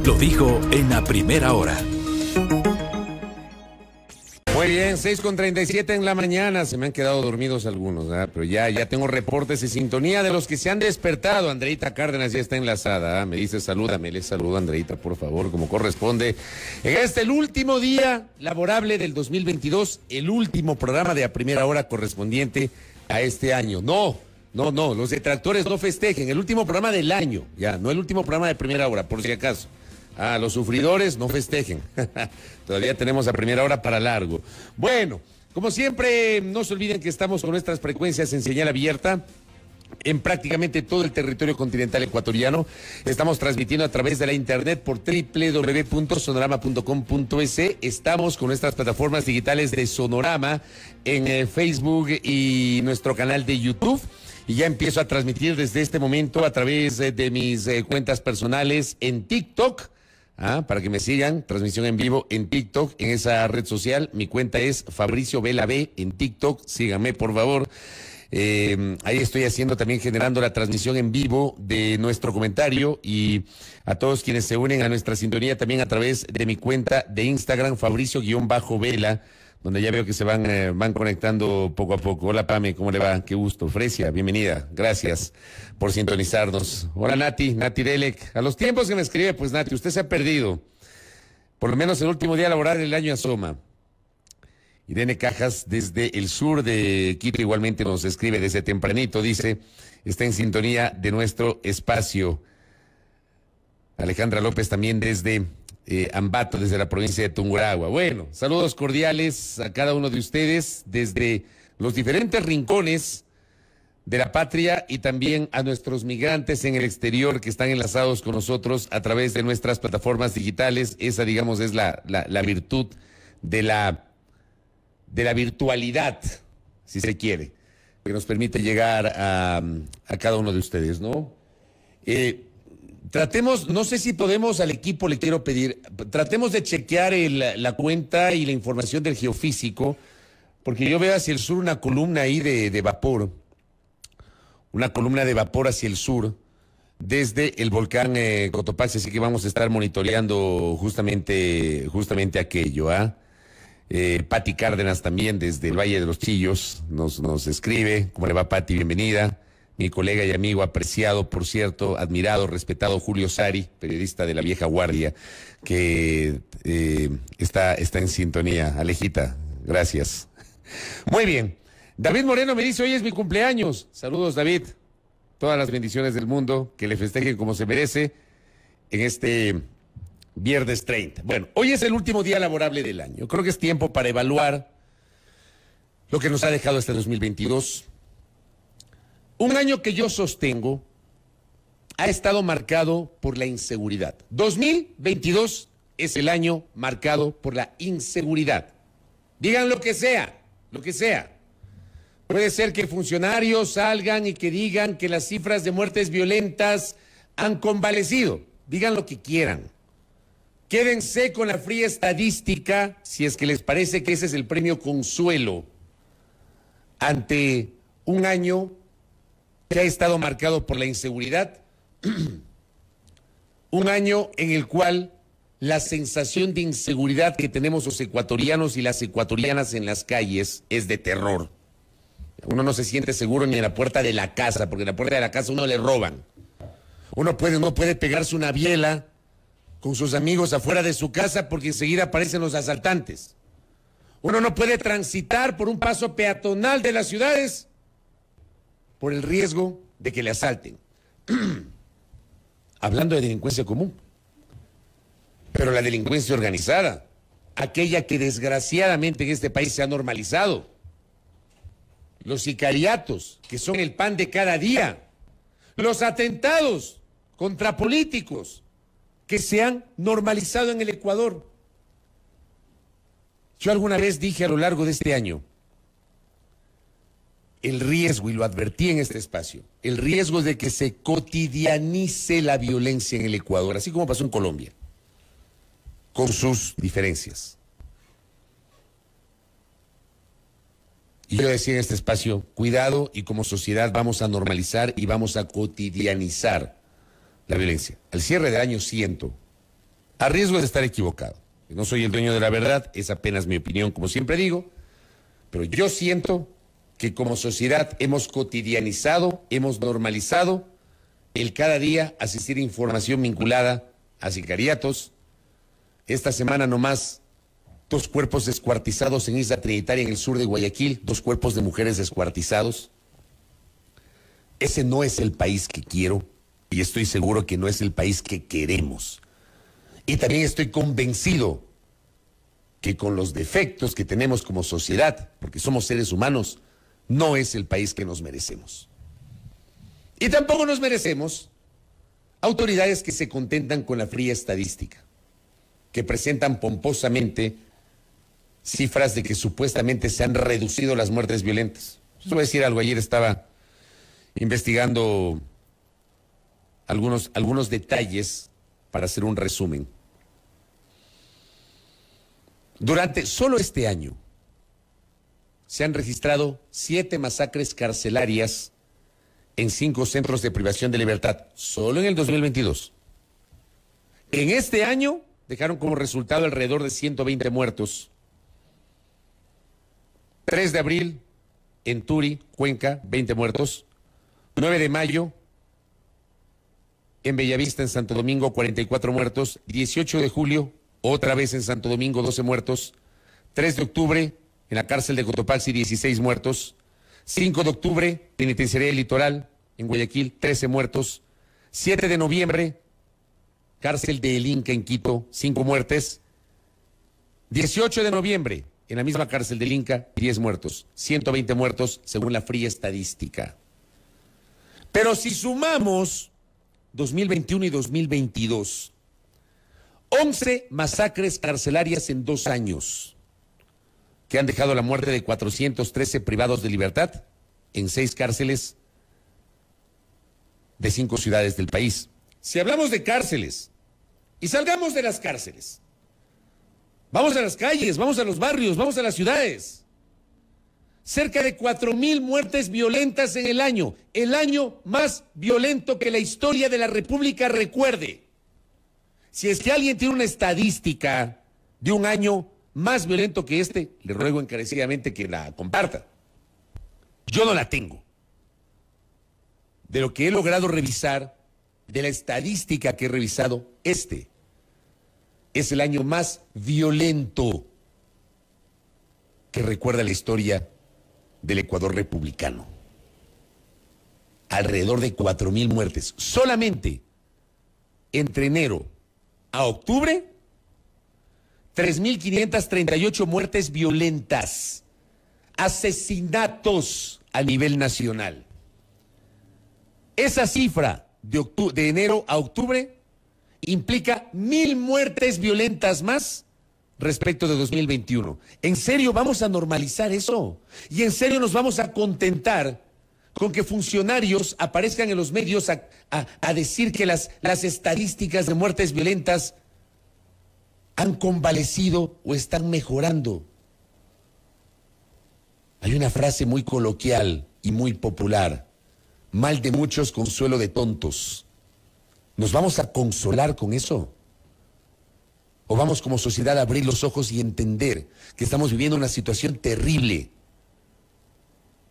Lo dijo en la primera hora. Muy bien, 6:37 en la mañana. Se me han quedado dormidos algunos, ¿verdad? Pero ya tengo reportes de sintonía de los que se han despertado. Andreita Cárdenas ya está enlazada, ¿eh? Me dice salúdame, le saludo, Andreita, por favor, como corresponde. En el último día laborable del 2022, el último programa de A Primera Hora correspondiente a este año. No, los detractores no festejen, el último programa del año, ya, no el último programa de Primera Hora, por si acaso. Los sufridores no festejen. Todavía tenemos A Primera Hora para largo. Bueno, como siempre, no se olviden que estamos con nuestras frecuencias en señal abierta en prácticamente todo el territorio continental ecuatoriano. Estamos transmitiendo a través de la internet por www.sonorama.com.es. Estamos con nuestras plataformas digitales de Sonorama en Facebook y nuestro canal de YouTube. Y ya empiezo a transmitir desde este momento a través de mis cuentas personales en TikTok. Para que me sigan, transmisión en vivo en TikTok, en esa red social. Mi cuenta es Fabricio Vela B en TikTok. Síganme, por favor. Ahí estoy haciendo también, generando la transmisión en vivo de nuestro comentario, y a todos quienes se unen a nuestra sintonía también a través de mi cuenta de Instagram, Fabricio-Vela, donde ya veo que se van conectando poco a poco. Hola, Pame, ¿cómo le va? Qué gusto. Fresia, bienvenida. Gracias por sintonizarnos. Hola, Nati Delec. A los tiempos que me escribe, pues, Nati, usted se ha perdido. Por lo menos el último día laboral del año asoma. Irene Cajas, desde el sur de Quito, igualmente nos escribe desde tempranito. Dice, está en sintonía de nuestro espacio. Alejandra López también desde Ambato, desde la provincia de Tungurahua. Bueno, saludos cordiales a cada uno de ustedes desde los diferentes rincones de la patria, y también a nuestros migrantes en el exterior que están enlazados con nosotros a través de nuestras plataformas digitales. Esa, digamos, es la virtud de la virtualidad, si se quiere, que nos permite llegar a cada uno de ustedes, ¿no? Tratemos, no sé si podemos, al equipo le quiero pedir, tratemos de chequear la cuenta y la información del geofísico, porque yo veo hacia el sur una columna ahí de vapor, una columna de vapor hacia el sur, desde el volcán Cotopaxi, así que vamos a estar monitoreando justamente aquello, Pati Cárdenas también desde el Valle de los Chillos nos escribe. ¿Cómo le va, Pati? Bienvenida. Mi colega y amigo apreciado, por cierto, admirado, respetado, Julio Sari, periodista de la vieja guardia, que está en sintonía. Alejita, gracias. Muy bien. David Moreno me dice, hoy es mi cumpleaños. Saludos, David. Todas las bendiciones del mundo, que le festejen como se merece en este viernes 30. Bueno, hoy es el último día laborable del año. Creo que es tiempo para evaluar lo que nos ha dejado este 2022. Un año que yo sostengo ha estado marcado por la inseguridad. 2022 es el año marcado por la inseguridad. Digan lo que sea, lo que sea. Puede ser que funcionarios salgan y que digan que las cifras de muertes violentas han convalecido. Digan lo que quieran. Quédense con la fría estadística si es que les parece que ese es el premio consuelo ante un año que ha estado marcado por la inseguridad, un año en el cual la sensación de inseguridad que tenemos los ecuatorianos y las ecuatorianas en las calles es de terror. Uno no se siente seguro ni en la puerta de la casa, porque en la puerta de la casa uno le roban. Uno puede pegarse una biela con sus amigos afuera de su casa porque enseguida aparecen los asaltantes. Uno no puede transitar por un paso peatonal de las ciudades por el riesgo de que le asalten. Hablando de delincuencia común. Pero la delincuencia organizada, aquella que desgraciadamente en este país se ha normalizado. Los sicariatos, que son el pan de cada día. Los atentados contra políticos, que se han normalizado en el Ecuador. Yo alguna vez dije a lo largo de este año, el riesgo, y lo advertí en este espacio, el riesgo de que se cotidianice la violencia en el Ecuador, así como pasó en Colombia, con sus diferencias. Y yo decía en este espacio, cuidado, y como sociedad vamos a normalizar y vamos a cotidianizar la violencia. Al cierre del año siento a riesgo de estar equivocado. No soy el dueño de la verdad, es apenas mi opinión, como siempre digo, pero yo siento que como sociedad hemos cotidianizado, hemos normalizado el cada día asistir a información vinculada a sicariatos. Esta semana nomás, 2 cuerpos descuartizados en Isla Trinitaria, en el sur de Guayaquil, 2 cuerpos de mujeres descuartizados. Ese no es el país que quiero y estoy seguro que no es el país que queremos. Y también estoy convencido que con los defectos que tenemos como sociedad, porque somos seres humanos, no es el país que nos merecemos. Y tampoco nos merecemos autoridades que se contentan con la fría estadística, que presentan pomposamente cifras de que supuestamente se han reducido las muertes violentas. Yo voy a decir algo, ayer estaba investigando algunos detalles para hacer un resumen. Durante solo este año se han registrado 7 masacres carcelarias en 5 centros de privación de libertad, solo en el 2022. En este año dejaron como resultado alrededor de 120 muertos. 3 de abril en Turi, Cuenca, 20 muertos. 9 de mayo en Bellavista, en Santo Domingo, 44 muertos. 18 de julio, otra vez en Santo Domingo, 12 muertos. 3 de octubre, en la cárcel de Cotopaxi, 16 muertos. 5 de octubre, penitenciaría del Litoral, en Guayaquil, 13 muertos. 7 de noviembre, cárcel de El Inca, en Quito, 5 muertes. 18 de noviembre, en la misma cárcel del Inca, 10 muertos. 120 muertos, según la fría estadística. Pero si sumamos 2021 y 2022, 11 masacres carcelarias en 2 años, que han dejado la muerte de 413 privados de libertad en 6 cárceles de 5 ciudades del país. Si hablamos de cárceles, y salgamos de las cárceles, vamos a las calles, vamos a los barrios, vamos a las ciudades. Cerca de 4,000 muertes violentas en el año más violento que la historia de la República recuerde. Si es que alguien tiene una estadística de un año más violento que este, le ruego encarecidamente que la comparta. Yo no la tengo. De lo que he logrado revisar, de la estadística que he revisado, este es el año más violento que recuerda la historia del Ecuador republicano. Alrededor de 4,000 muertes. Solamente entre enero a octubre, 3,538 muertes violentas, asesinatos a nivel nacional. Esa cifra de enero a octubre implica 1,000 muertes violentas más respecto de 2021. ¿En serio vamos a normalizar eso? ¿Y en serio nos vamos a contentar con que funcionarios aparezcan en los medios a decir que las estadísticas de muertes violentas han convalecido o están mejorando? Hay una frase muy coloquial y muy popular: mal de muchos, consuelo de tontos. ¿Nos vamos a consolar con eso? ¿O vamos como sociedad a abrir los ojos y entender que estamos viviendo una situación terrible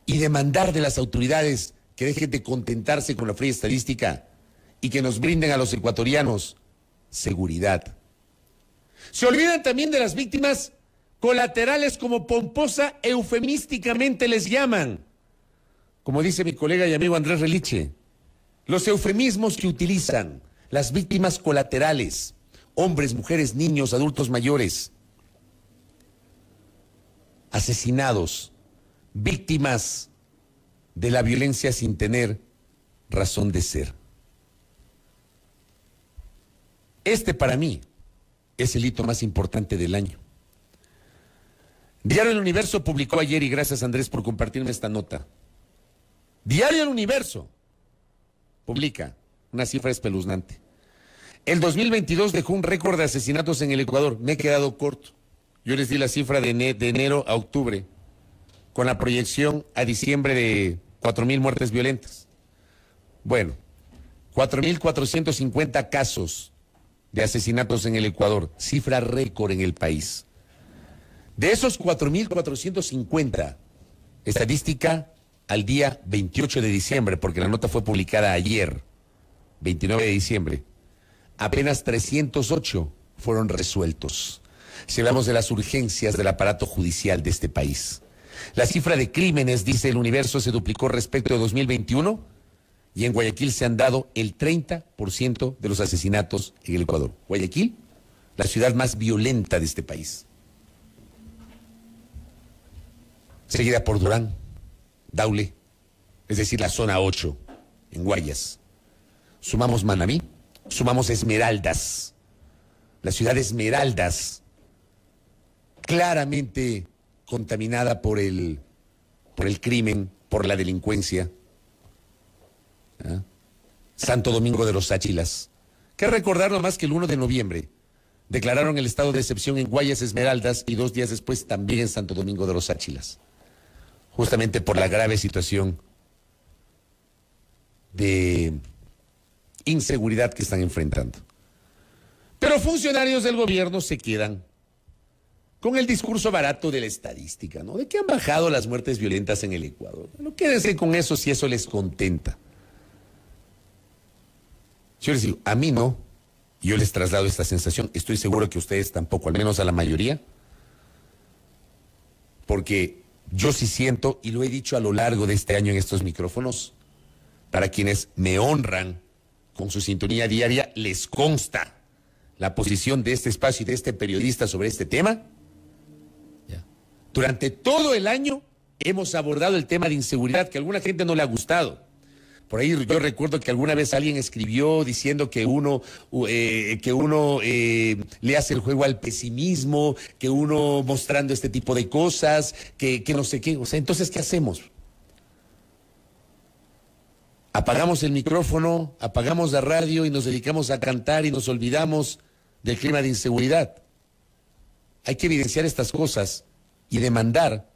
y demandar de las autoridades que dejen de contentarse con la fría estadística y que nos brinden a los ecuatorianos seguridad? Se olvidan también de las víctimas colaterales, como pomposa eufemísticamente les llaman. Como dice mi colega y amigo Andrés Reliche, los eufemismos que utilizan las víctimas colaterales: hombres, mujeres, niños, adultos mayores, asesinados, víctimas de la violencia sin tener razón de ser. Este, para mí, es el hito más importante del año. Diario El Universo publicó ayer, y gracias, Andrés, por compartirme esta nota. Diario El Universo publica una cifra espeluznante. El 2022 dejó un récord de asesinatos en el Ecuador. Me he quedado corto. Yo les di la cifra de enero a octubre, con la proyección a diciembre de 4,000 muertes violentas. Bueno, 4,450 casos de asesinatos en el Ecuador, cifra récord en el país. De esos 4.450, estadística al día 28 de diciembre, porque la nota fue publicada ayer, 29 de diciembre, apenas 308 fueron resueltos. Si hablamos de las urgencias del aparato judicial de este país. La cifra de crímenes, dice El Universo, se duplicó respecto de 2021 y en Guayaquil se han dado el 30% de los asesinatos en el Ecuador. Guayaquil, la ciudad más violenta de este país. Seguida por Durán, Daule, es decir, la zona 8, en Guayas. Sumamos Manabí, sumamos Esmeraldas, la ciudad de Esmeraldas, claramente contaminada por el crimen, por la delincuencia. ¿Ah? Santo Domingo de los Áchilas. Que recordar nomás que el 1 de noviembre declararon el estado de excepción en Guayas, Esmeraldas y 2 días después también en Santo Domingo de los Áchilas. Justamente por la grave situación de inseguridad que están enfrentando. Pero funcionarios del gobierno se quedan con el discurso barato de la estadística, ¿no? De que han bajado las muertes violentas en el Ecuador. Bueno, quédense con eso si eso les contenta. Yo les digo, a mí no. Yo les traslado esta sensación. Estoy seguro que ustedes tampoco, al menos a la mayoría. Porque yo sí siento, y lo he dicho a lo largo de este año en estos micrófonos, para quienes me honran con su sintonía diaria, les consta la posición de este espacio y de este periodista sobre este tema. Durante todo el año hemos abordado el tema de inseguridad que a alguna gente no le ha gustado. Por ahí yo recuerdo que alguna vez alguien escribió diciendo que uno le hace el juego al pesimismo, que uno mostrando este tipo de cosas, que no sé qué. O sea, entonces, ¿qué hacemos? Apagamos el micrófono, apagamos la radio y nos dedicamos a cantar y nos olvidamos del clima de inseguridad. Hay que evidenciar estas cosas y demandar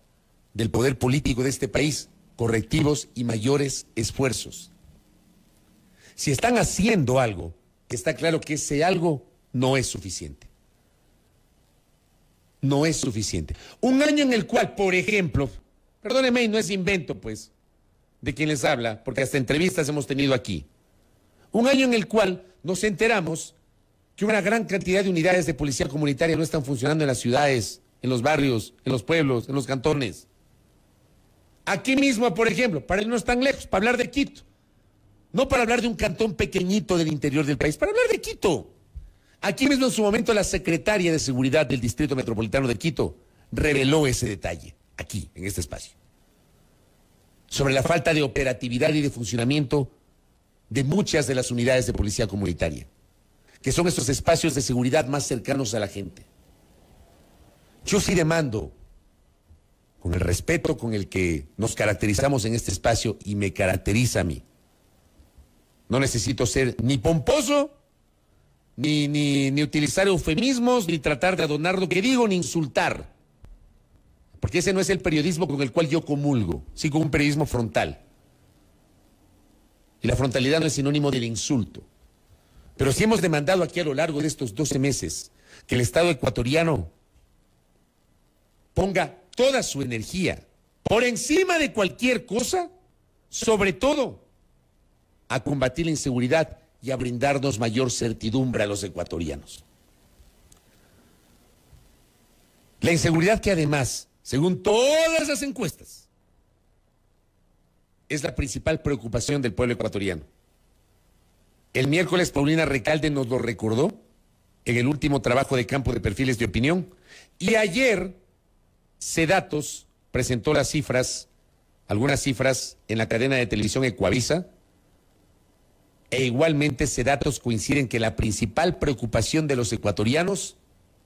del poder político de este país correctivos y mayores esfuerzos. Si están haciendo algo, está claro que ese algo no es suficiente. No es suficiente. Un año en el cual, por ejemplo, perdóneme, no es invento, pues, de quien les habla, porque hasta entrevistas hemos tenido aquí. Un año en el cual nos enteramos que una gran cantidad de unidades de policía comunitaria no están funcionando en las ciudades, en los barrios, en los pueblos, en los cantones. Aquí mismo, por ejemplo, para irnos tan lejos, para hablar de Quito. No para hablar de un cantón pequeñito del interior del país, para hablar de Quito. Aquí mismo en su momento la secretaria de Seguridad del Distrito Metropolitano de Quito reveló ese detalle, aquí, en este espacio. Sobre la falta de operatividad y de funcionamiento de muchas de las unidades de policía comunitaria, que son estos espacios de seguridad más cercanos a la gente. Yo sí demando, con el respeto con el que nos caracterizamos en este espacio y me caracteriza a mí, no necesito ser ni pomposo, ni utilizar eufemismos, ni tratar de adornar lo que digo, ni insultar. Porque ese no es el periodismo con el cual yo comulgo, sí con un periodismo frontal. Y la frontalidad no es sinónimo del insulto. Pero sí hemos demandado aquí a lo largo de estos 12 meses que el Estado ecuatoriano ponga toda su energía por encima de cualquier cosa, sobre todo a combatir la inseguridad y a brindarnos mayor certidumbre a los ecuatorianos. La inseguridad que además, según todas las encuestas, es la principal preocupación del pueblo ecuatoriano. El miércoles Paulina Recalde nos lo recordó en el último trabajo de campo de perfiles de opinión y ayer Sedatos presentó las cifras, algunas cifras en la cadena de televisión Ecuavisa, e igualmente Sedatos coinciden que la principal preocupación de los ecuatorianos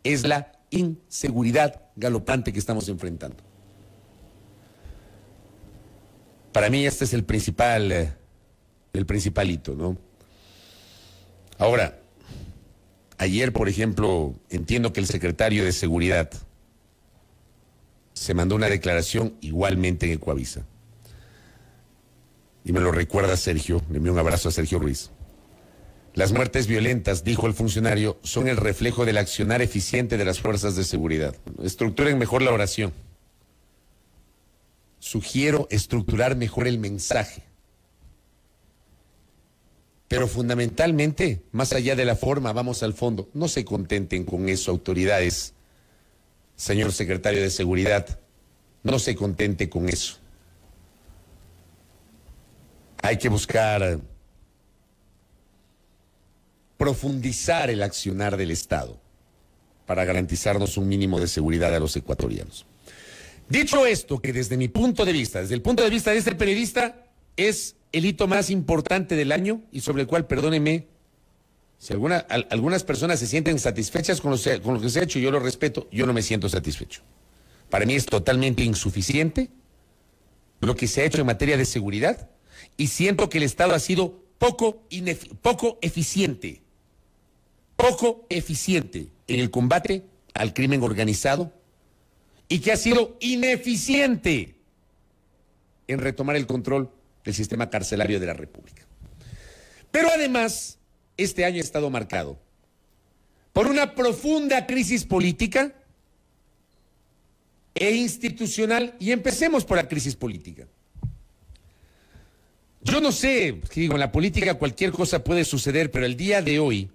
es la inseguridad galopante que estamos enfrentando. Para mí este es el principal hito, ¿no? Ahora, ayer, por ejemplo, entiendo que el secretario de Seguridad se mandó una declaración igualmente en Ecuavisa. Y me lo recuerda Sergio, le envío un abrazo a Sergio Ruiz. Las muertes violentas, dijo el funcionario, son el reflejo del accionar eficiente de las fuerzas de seguridad. Estructuren mejor la oración. Sugiero estructurar mejor el mensaje. Pero fundamentalmente, más allá de la forma, vamos al fondo. No se contenten con eso, autoridades, señor secretario de Seguridad. No se contente con eso. Hay que buscar profundizar el accionar del Estado para garantizarnos un mínimo de seguridad a los ecuatorianos. Dicho esto, que desde mi punto de vista, desde el punto de vista de este periodista, es el hito más importante del año y sobre el cual, perdónenme, si algunas personas se sienten satisfechas con lo que se ha hecho, yo lo respeto, yo no me siento satisfecho. Para mí es totalmente insuficiente lo que se ha hecho en materia de seguridad y siento que el Estado ha sido poco eficiente en el combate al crimen organizado y que ha sido ineficiente en retomar el control del sistema carcelario de la República. Pero además, este año ha estado marcado por una profunda crisis política e institucional, y empecemos por la crisis política. Yo no sé, digo, en la política cualquier cosa puede suceder, pero el día de hoy,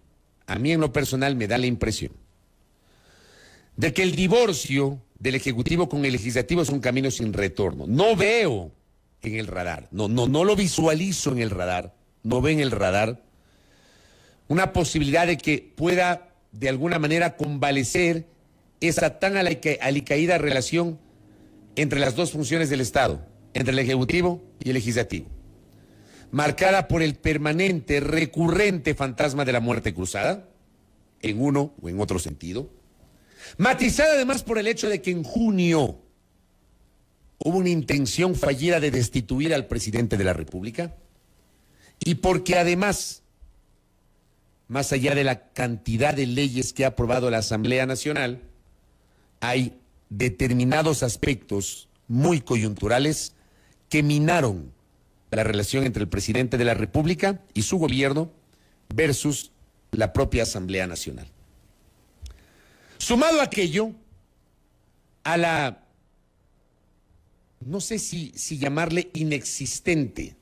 a mí en lo personal me da la impresión de que el divorcio del Ejecutivo con el Legislativo es un camino sin retorno. No veo en el radar, no lo visualizo en el radar, no veo en el radar una posibilidad de que pueda de alguna manera convalecer esa tan alicaída relación entre las dos funciones del Estado, entre el Ejecutivo y el Legislativo, marcada por el permanente, recurrente fantasma de la muerte cruzada, en uno o en otro sentido, matizada además por el hecho de que en junio hubo una intención fallida de destituir al presidente de la República, y porque además, más allá de la cantidad de leyes que ha aprobado la Asamblea Nacional, hay determinados aspectos muy coyunturales que minaron la relación entre el presidente de la República y su gobierno versus la propia Asamblea Nacional. Sumado a aquello, a la, no sé si llamarle inexistente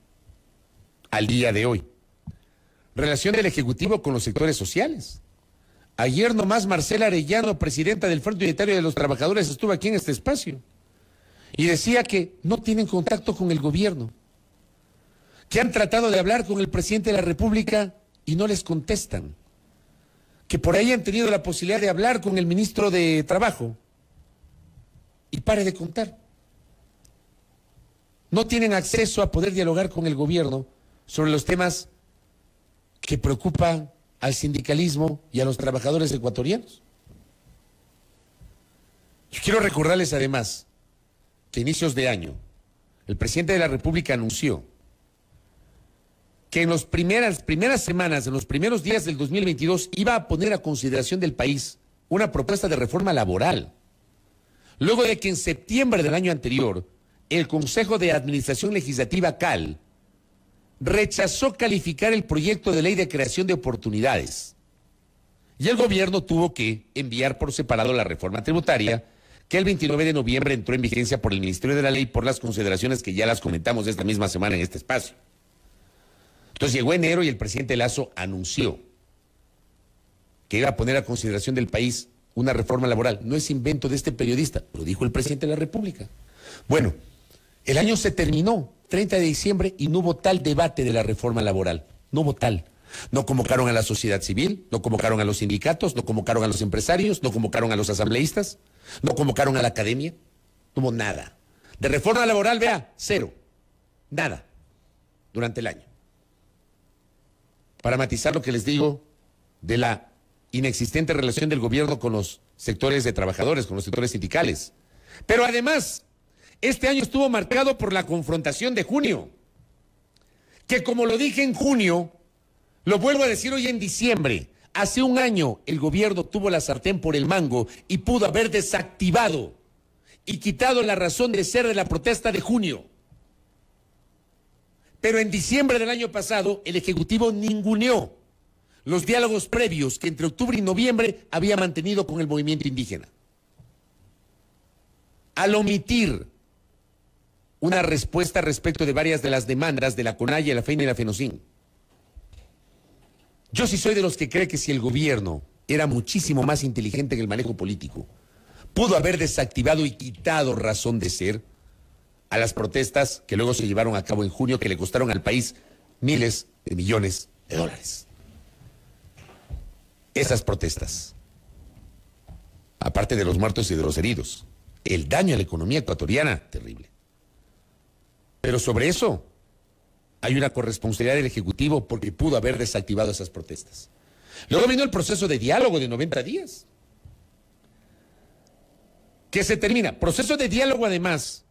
al día de hoy, relación del Ejecutivo con los sectores sociales. Ayer nomás Marcela Arellano, presidenta del Frente Unitario de los Trabajadores, estuvo aquí en este espacio y decía que no tienen contacto con el gobierno, que han tratado de hablar con el presidente de la República y no les contestan, que por ahí han tenido la posibilidad de hablar con el ministro de Trabajo y pare de contar. No tienen acceso a poder dialogar con el gobierno sobre los temas que preocupan al sindicalismo y a los trabajadores ecuatorianos. Yo quiero recordarles además que a inicios de año el presidente de la República anunció que en las primeras semanas, en los primeros días del 2022, iba a poner a consideración del país una propuesta de reforma laboral, luego de que en septiembre del año anterior el Consejo de Administración Legislativa CAL rechazó calificar el proyecto de ley de creación de oportunidades. Y el gobierno tuvo que enviar por separado la reforma tributaria, que el 29 de noviembre entró en vigencia por el Ministerio de la Ley por las consideraciones que ya las comentamos esta misma semana en este espacio. Entonces llegó enero y el presidente Lasso anunció que iba a poner a consideración del país una reforma laboral. No es invento de este periodista, lo dijo el presidente de la República. Bueno, el año se terminó, 30 de diciembre, y no hubo tal debate de la reforma laboral. No hubo tal. No convocaron a la sociedad civil, no convocaron a los sindicatos, no convocaron a los empresarios, no convocaron a los asambleístas, no convocaron a la academia. No hubo nada. De reforma laboral, vea, cero. Nada. Durante el año. Para matizar lo que les digo de la inexistente relación del gobierno con los sectores de trabajadores, con los sectores sindicales. Pero además, este año estuvo marcado por la confrontación de junio, que como lo dije en junio, lo vuelvo a decir hoy en diciembre, hace un año el gobierno tuvo la sartén por el mango y pudo haber desactivado y quitado la razón de ser de la protesta de junio. Pero en diciembre del año pasado el Ejecutivo ninguneó los diálogos previos que entre octubre y noviembre había mantenido con el movimiento indígena. Al omitir una respuesta respecto de varias de las demandas de la CONAIE, la FEINA y la FENOCIN. Yo sí soy de los que cree que si el gobierno era muchísimo más inteligente en el manejo político, pudo haber desactivado y quitado razón de ser a las protestas que luego se llevaron a cabo en junio, que le costaron al país miles de millones de dólares. Esas protestas, aparte de los muertos y de los heridos, el daño a la economía ecuatoriana, terrible. Pero sobre eso hay una corresponsabilidad del Ejecutivo porque pudo haber desactivado esas protestas. Luego vino el proceso de diálogo de 90 días. Que se termina. Proceso de diálogo, además,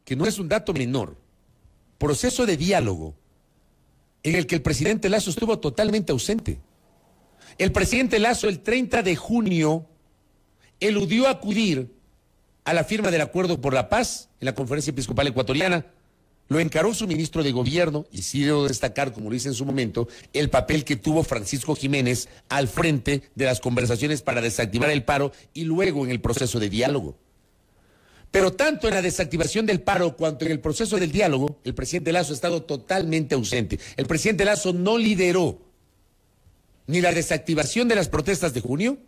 que no es un dato menor. Proceso de diálogo en el que el presidente Lasso estuvo totalmente ausente. El presidente Lasso, el 30 de junio, eludió acudir a la firma del Acuerdo por la Paz en la Conferencia Episcopal Ecuatoriana. Lo encaró su ministro de Gobierno, y sí debo destacar, como lo hice en su momento, el papel que tuvo Francisco Jiménez al frente de las conversaciones para desactivar el paro y luego en el proceso de diálogo. Pero tanto en la desactivación del paro cuanto en el proceso del diálogo, el presidente Lasso ha estado totalmente ausente. El presidente Lasso no lideró ni la desactivación de las protestas de junio,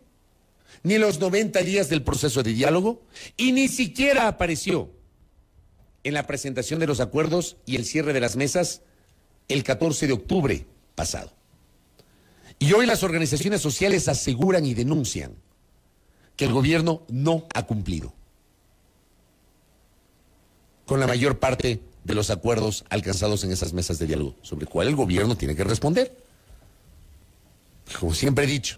ni los 90 días del proceso de diálogo, y ni siquiera apareció en la presentación de los acuerdos y el cierre de las mesas el 14 de octubre pasado. Y hoy las organizaciones sociales aseguran y denuncian que el gobierno no ha cumplido con la mayor parte de los acuerdos alcanzados en esas mesas de diálogo, sobre el cual el gobierno tiene que responder. Como siempre he dicho,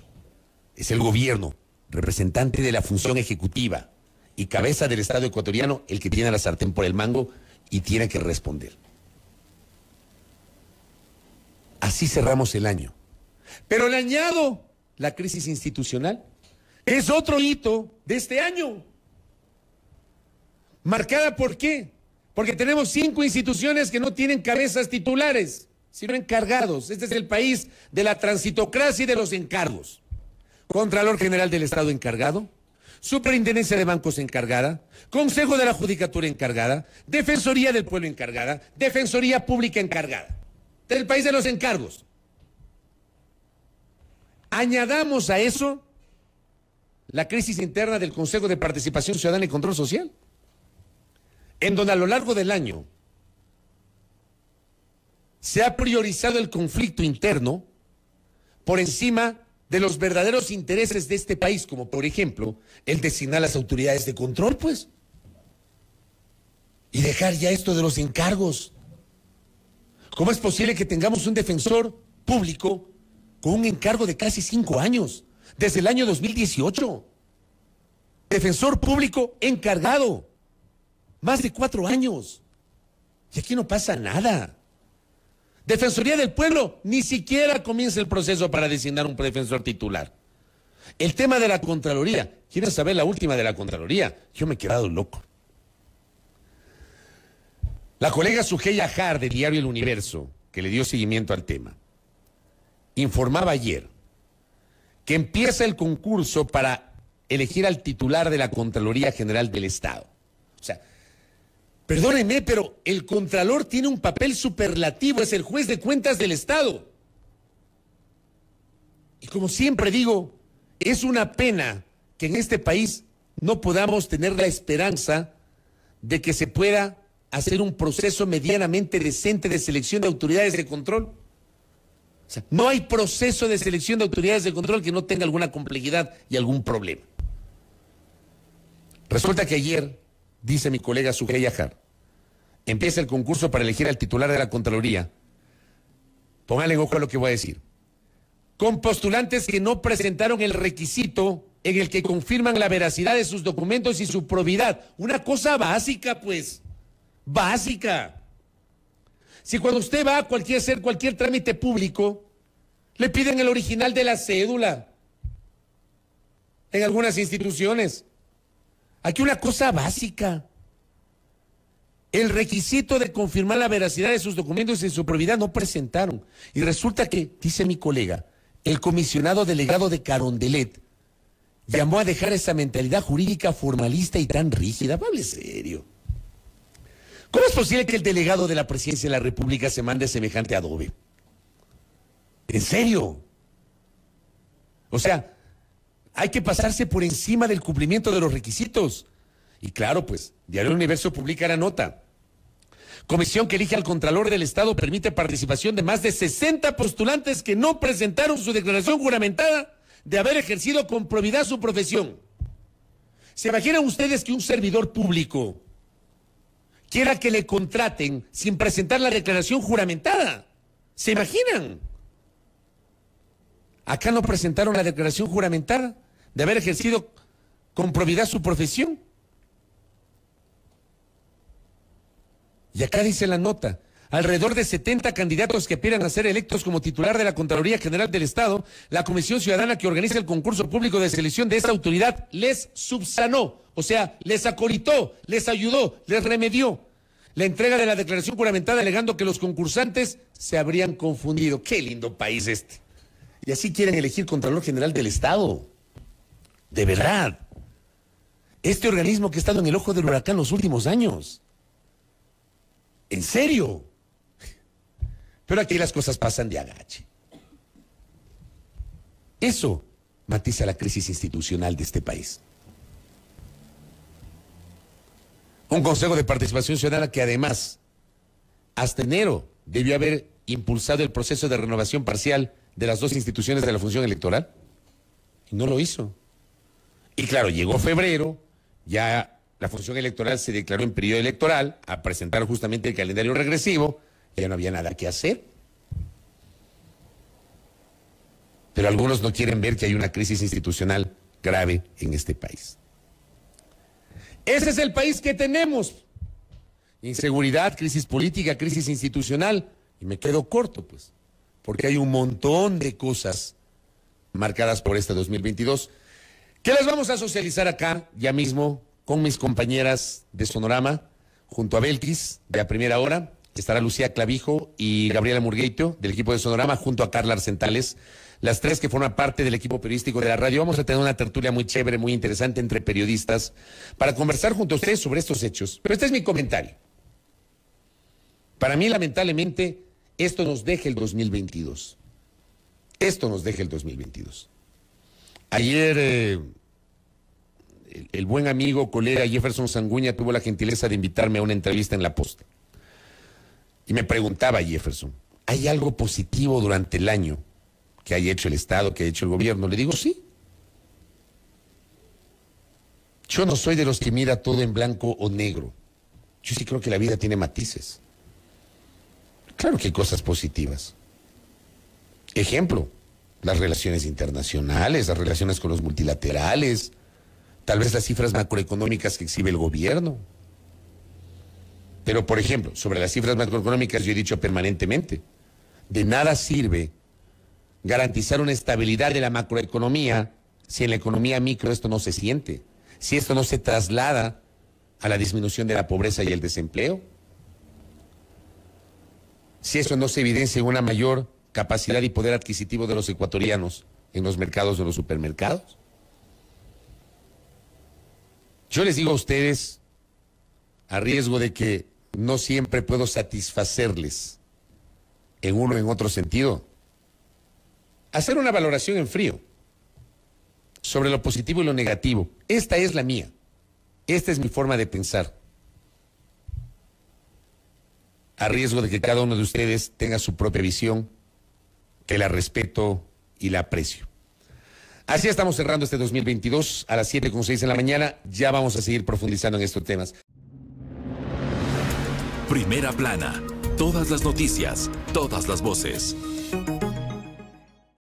es el gobierno, representante de la función ejecutiva y cabeza del Estado ecuatoriano, el que tiene la sartén por el mango y tiene que responder. Así cerramos el año. Pero le añado la crisis institucional. Es otro hito de este año. ¿Marcada por qué? Porque tenemos 5 instituciones que no tienen cabezas titulares, sino encargados. Este es el país de la transitocracia y de los encargos. Contralor General del Estado encargado, Superintendencia de Bancos encargada, Consejo de la Judicatura encargada, Defensoría del Pueblo encargada, Defensoría Pública encargada. Del país de los encargos. Añadamos a eso la crisis interna del Consejo de Participación Ciudadana y Control Social, en donde a lo largo del año se ha priorizado el conflicto interno por encima de los verdaderos intereses de este país, como por ejemplo el designar las autoridades de control, pues, y dejar ya esto de los encargos. ¿Cómo es posible que tengamos un defensor público con un encargo de casi 5 años, desde el año 2018? Defensor público encargado, más de 4 años, y aquí no pasa nada. Defensoría del Pueblo, ni siquiera comienza el proceso para designar un defensor titular. El tema de la Contraloría, ¿quieren saber la última de la Contraloría? Yo me he quedado loco. La colega Sugeya Jar, de Diario El Universo, que le dio seguimiento al tema, informaba ayer que empieza el concurso para elegir al titular de la Contraloría General del Estado. O sea, perdónenme, pero el Contralor tiene un papel superlativo, es el juez de cuentas del Estado. Y como siempre digo, es una pena que en este país no podamos tener la esperanza de que se pueda hacer un proceso medianamente decente de selección de autoridades de control. O sea, no hay proceso de selección de autoridades de control que no tenga alguna complejidad y algún problema. Resulta que ayer, dice mi colega Sugeya Jar, empieza el concurso para elegir al titular de la Contraloría. Pónganle ojo a lo que voy a decir. Con postulantes que no presentaron el requisito en el que confirman la veracidad de sus documentos y su probidad. Una cosa básica, pues. Básica. Si cuando usted va a hacer cualquier trámite público, le piden el original de la cédula. En algunas instituciones. Aquí una cosa básica. El requisito de confirmar la veracidad de sus documentos y su probidad no presentaron. Y resulta que, dice mi colega, el comisionado delegado de Carondelet llamó a dejar esa mentalidad jurídica formalista y tan rígida. Hable serio. ¿Cómo es posible que el delegado de la Presidencia de la República se mande semejante adobe? ¿En serio? O sea, hay que pasarse por encima del cumplimiento de los requisitos. Y claro, pues, Diario Universo publica la nota. Comisión que elige al Contralor del Estado permite participación de más de 60 postulantes que no presentaron su declaración juramentada de haber ejercido con probidad su profesión. ¿Se imaginan ustedes que un servidor público quiera que le contraten sin presentar la declaración juramentada? ¿Se imaginan? Acá no presentaron la declaración juramentada de haber ejercido con probidad su profesión. Y acá dice la nota, alrededor de 70 candidatos que aspiran a ser electos como titular de la Contraloría General del Estado, la Comisión Ciudadana que organiza el concurso público de selección de esa autoridad les subsanó, o sea, les acolitó, les ayudó, les remedió la entrega de la declaración juramentada alegando que los concursantes se habrían confundido. ¡Qué lindo país este! Y así quieren elegir Contralor General del Estado. De verdad. Este organismo que ha estado en el ojo del huracán los últimos años. ¿En serio? Pero aquí las cosas pasan de agache. Eso matiza la crisis institucional de este país. Un Consejo de Participación Ciudadana que además, hasta enero, debió haber impulsado el proceso de renovación parcial de las dos instituciones de la función electoral. Y no lo hizo. Y claro, llegó febrero, ya la función electoral se declaró en periodo electoral, a presentar justamente el calendario regresivo, ya no había nada que hacer. Pero algunos no quieren ver que hay una crisis institucional grave en este país. Ese es el país que tenemos. Inseguridad, crisis política, crisis institucional. Y me quedo corto, pues, porque hay un montón de cosas marcadas por este 2022 que las vamos a socializar acá ya mismo con mis compañeras de Sonorama, junto a Belkis, de A Primera Hora. Estará Lucía Clavijo y Gabriela Murgueito, del equipo de Sonorama, junto a Carla Arcentales, las tres que forman parte del equipo periodístico de la radio. Vamos a tener una tertulia muy chévere, muy interesante entre periodistas, para conversar junto a ustedes sobre estos hechos. Pero este es mi comentario. Para mí, lamentablemente, esto nos deja el 2022. Esto nos deja el 2022. Ayer el buen amigo, colega Jefferson Sanguña tuvo la gentileza de invitarme a una entrevista en La Posta. Y me preguntaba Jefferson, ¿hay algo positivo durante el año que haya hecho el Estado, que haya hecho el gobierno? Le digo, sí. Yo no soy de los que mira todo en blanco o negro. Yo sí creo que la vida tiene matices. Claro que hay cosas positivas. Ejemplo, las relaciones internacionales, las relaciones con los multilaterales, tal vez las cifras macroeconómicas que exhibe el gobierno. Pero, por ejemplo, sobre las cifras macroeconómicas yo he dicho permanentemente, de nada sirve garantizar una estabilidad de la macroeconomía si en la economía micro esto no se siente, si esto no se traslada a la disminución de la pobreza y el desempleo, si eso no se evidencia en una mayor capacidad y poder adquisitivo de los ecuatorianos en los mercados de los supermercados. Yo les digo a ustedes, a riesgo de que no siempre puedo satisfacerles en uno o en otro sentido, hacer una valoración en frío sobre lo positivo y lo negativo. Esta es la mía. Esta es mi forma de pensar. A riesgo de que cada uno de ustedes tenga su propia visión, que la respeto y la aprecio. Así estamos cerrando este 2022 a las 7:06 de la mañana. Ya vamos a seguir profundizando en estos temas. Primera Plana. Todas las noticias, todas las voces.